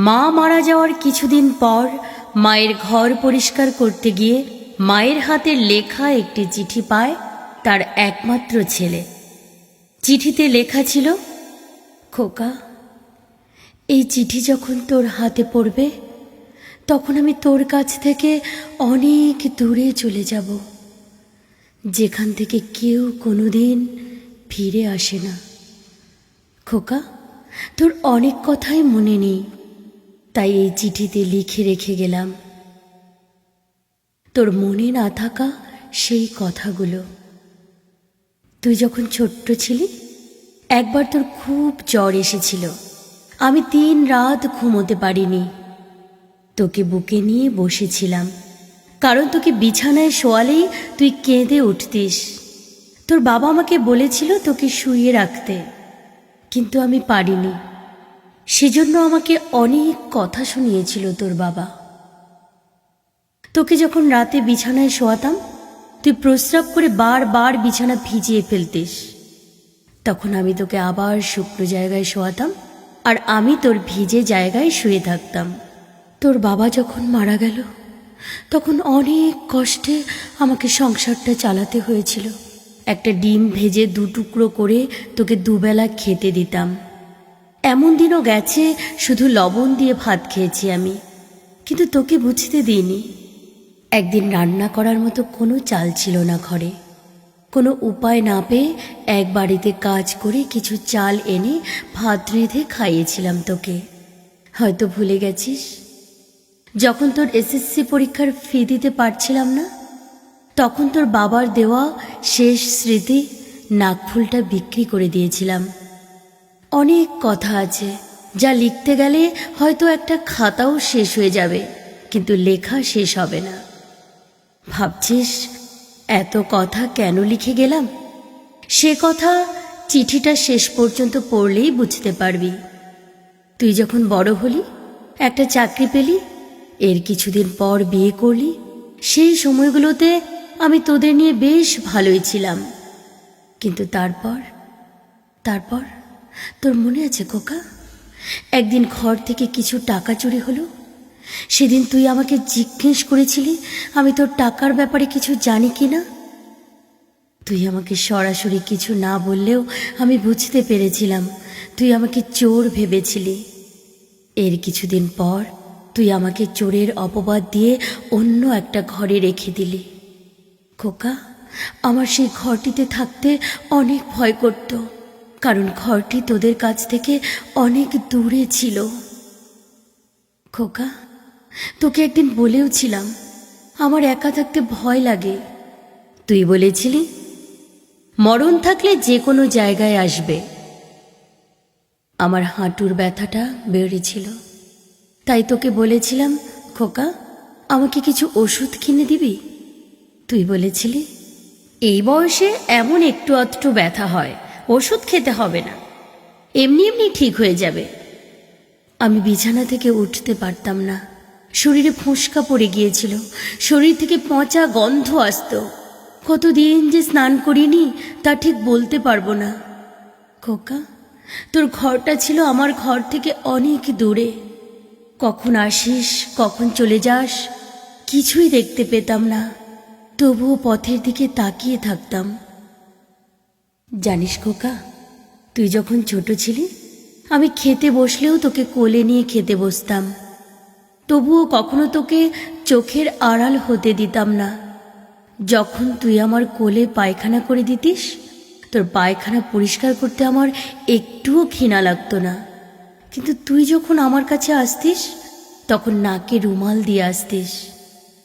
মা মারা যাওয়ার কিছুদিন পর মায়ের ঘর পরিষ্কার করতে গিয়ে মায়ের হাতের লেখা একটি চিঠি পায় তার একমাত্র ছেলে। চিঠিতে লেখা ছিল, খোকা, এই চিঠি যখন তোর হাতে পড়বে তখন আমি তোর কাছ থেকে অনেক দূরে চলে যাব, যেখান থেকে কেউ কোনোদিন ফিরে আসে না। খোকা, তোর অনেক কথাই মনে নেই, তাই এই চিঠিতে লিখে রেখে গেলাম তোর মনে না থাকা সেই কথাগুলো। তুই যখন ছোট্ট ছিলি একবার তোর খুব জ্বর এসেছিল। আমি 3 রাত ঘুমোতে পারিনি। তোকে বুকে নিয়ে বসেছিলাম, কারণ তোকে বিছানায় শোয়ালেই তুই কেঁদে উঠতিস। তোর বাবা আমাকে বলেছিল তোকে শুইয়ে রাখতে, কিন্তু আমি পারিনি। সেজন্য আমাকে অনেক কথা শুনিয়েছিল তোর বাবা। তোকে যখন রাতে বিছানায় শোয়াতাম তুই প্রস্রাব করে বারবার বিছানা ভিজিয়ে ফেলতিস। তখন আমি তোকে আবার শুকনো জায়গায় শোয়াতাম আর আমি তোর ভিজে জায়গায় শুয়ে থাকতাম। তোর বাবা যখন মারা গেল তখন অনেক কষ্টে আমাকে সংসারটা চালাতে হয়েছিল। একটা ডিম ভেজে 2 টুকরো করে তোকে দুবেলা খেতে দিতাম। এমন দিনও গেছে শুধু লবণ দিয়ে ভাত খেয়েছি আমি, কিন্তু তোকে বুঝতে দিইনি। একদিন রান্না করার মতো কোনো চাল ছিল না ঘরে। কোনো উপায় না পেয়ে এক বাড়িতে কাজ করে কিছু চাল এনে ভাত রেঁধে খাইয়েছিলাম তোকে। হয়তো ভুলে গেছিস, যখন তোর এসএসসি পরীক্ষার ফি দিতে পারছিলাম না তখন তোর বাবার দেওয়া শেষ স্মৃতি নাকফুলটা বিক্রি করে দিয়েছিলাম। অনেক কথা আছে যা লিখতে গেলে হয়তো একটা খাতাও শেষ হয়ে যাবে, কিন্তু লেখা শেষ হবে না। ভাবছিস এত কথা কেন লিখে গেলাম? সে কথা চিঠিটা শেষ পর্যন্ত পড়লেই বুঝতে পারবি। তুই যখন বড় হলি, একটা চাকরি পেলি, এর কিছুদিন পর বিয়ে করলি, সেই সময়গুলোতে আমি তোদের নিয়ে বেশ ভালোই ছিলাম। কিন্তু তারপর তোর মনে আছে খোকা, একদিন ঘর থেকে কিছু টাকা চুরি হলো। সেদিন তুই আমাকে জিজ্ঞেস করেছিলি আমি তোর টাকার ব্যাপারে কিছু জানি কি না। তুই আমাকে সরাসরি কিছু না বললেও আমি বুঝতে পেরেছিলাম তুই আমাকে চোর ভেবেছিলি। এর কিছুদিন পর তুই আমাকে চোরের অপবাদ দিয়ে অন্য একটা ঘরে রেখে দিলি। খোকা, আমার সেই ঘরটিতে থাকতে অনেক ভয় করত, কারণ ঘরটি তোদের কাছ থেকে অনেক দূরে ছিল। খোকা, তোকে একদিন বলেও ছিলাম আমার একা থাকতে ভয় লাগে। তুই বলেছিলি মরণ থাকলে যে কোনো জায়গায় আসবে। আমার হাঁটুর ব্যথাটা বেড়েছিল, তাই তোকে বলেছিলাম, খোকা, আমাকে কিছু ওষুধ কিনে দিবি? তুই বলেছিলি এই বয়সে এমন একটু আধটু ব্যথা হয়, ওষুধ খেতে হবে না, এমনি এমনি ঠিক হয়ে যাবে। আমি বিছানা থেকে উঠতে পারতাম না, শরীরে ফোঁসকা পড়ে গিয়েছিল, শরীর থেকে পচা গন্ধ আসত। কতদিন যে স্নান করিনি তা ঠিক বলতে পারবো না। খোকা, তোর ঘরটা ছিল আমার ঘর থেকে অনেক দূরে। কখন আসিস কখন চলে যাস কিছুই দেখতে পেতাম না, তবুও পথের দিকে তাকিয়ে থাকতাম। জানিস খোকা, তুই যখন ছোট ছিলি আমি খেতে বসলেও তোকে কোলে নিয়ে খেতে বসতাম, তবুও কখনো তোকে চোখের আড়াল হতে দিতাম না। যখন তুই আমার কোলে পায়খানা করে দিতিস, তোর পায়খানা পরিষ্কার করতে আমার একটুও ঘৃণা লাগতো না, কিন্তু তুই যখন আমার কাছে আসতিস তখন নাকে রুমাল দিয়ে আসতিস।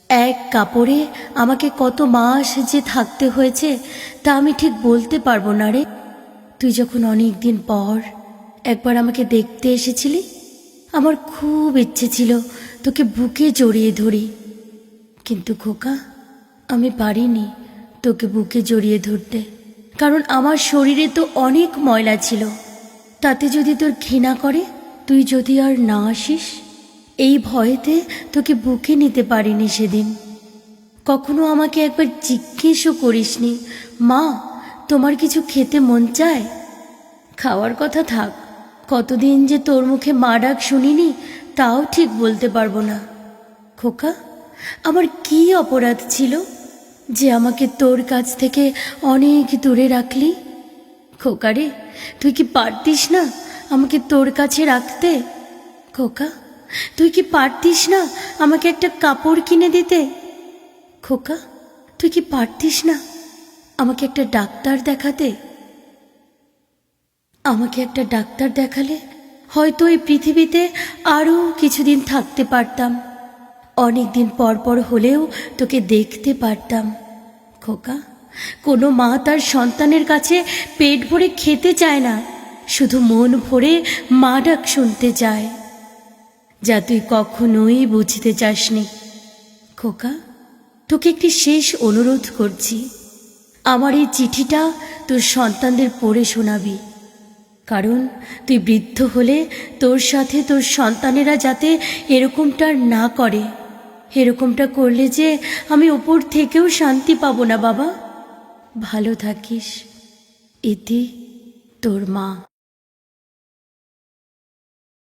এক কাপড়ে আমাকে কত মাস যে থাকতে হয়েছে তা আমি ঠিক বলতে পারবো না রে। তুই যখন অনেক দিন পর একবার আমাকে দেখতে এসেছিলি, আমার খুব ইচ্ছে ছিল তোকে বুকে জড়িয়ে ধরি, কিন্তু খোকা, আমি পারিনি তোকে বুকে জড়িয়ে ধরতে, কারণ আমার শরীরে তো অনেক ময়লা ছিল। তাতে যদি তোর ঘৃণা করে, তুই যদি আর না আসিস, এই ভয়েতে তোকে বুকে নিতে পারিনি সেদিন। কখনো আমাকে একবার জিজ্ঞেসও করিসনি, মা, তোমার কিছু খেতে মন চায়? খাওয়ার কথা থাক, কতদিন যে তোর মুখে মা ডাক শুনিনি তাও ঠিক বলতে পারবো না। খোকা, আমার কি অপরাধ ছিল যে আমাকে তোর কাছ থেকে অনেক দূরে রাখলি? খোকা রে, তুই কি পারতিস না আমাকে তোর কাছে রাখতে? খোকা, তুই কি পারতিস না আমাকে একটা কাপড় কিনে দিতে? খোকা, তুই কি পারতিস না আমাকে একটা ডাক্তার দেখাতে? আমাকে একটা ডাক্তার দেখালে হয়তো এই পৃথিবীতে আরও কিছুদিন থাকতে পারতাম, অনেক দিন পর পর হলেও তোকে দেখতে পারতাম। খোকা, কোনো মা তার সন্তানের কাছে পেট ভরে খেতে চায় না, শুধু মন ভরে মা ডাক শুনতে চায়, যা তুই কখনোই বুঝতে চাসনি। খোকা, তোকে একটি শেষ অনুরোধ করছি, আমার এই চিঠিটা তোর সন্তানদের পড়ে শোনাবি, কারণ তুই বৃদ্ধ হলে তোর সাথে তোর সন্তানেরা যাতে এরকমটা না করে। এরকমটা করলে যে আমি ওপর থেকেও শান্তি পাবো না বাবা। ভালো থাকিস। ইতি, তোর মা।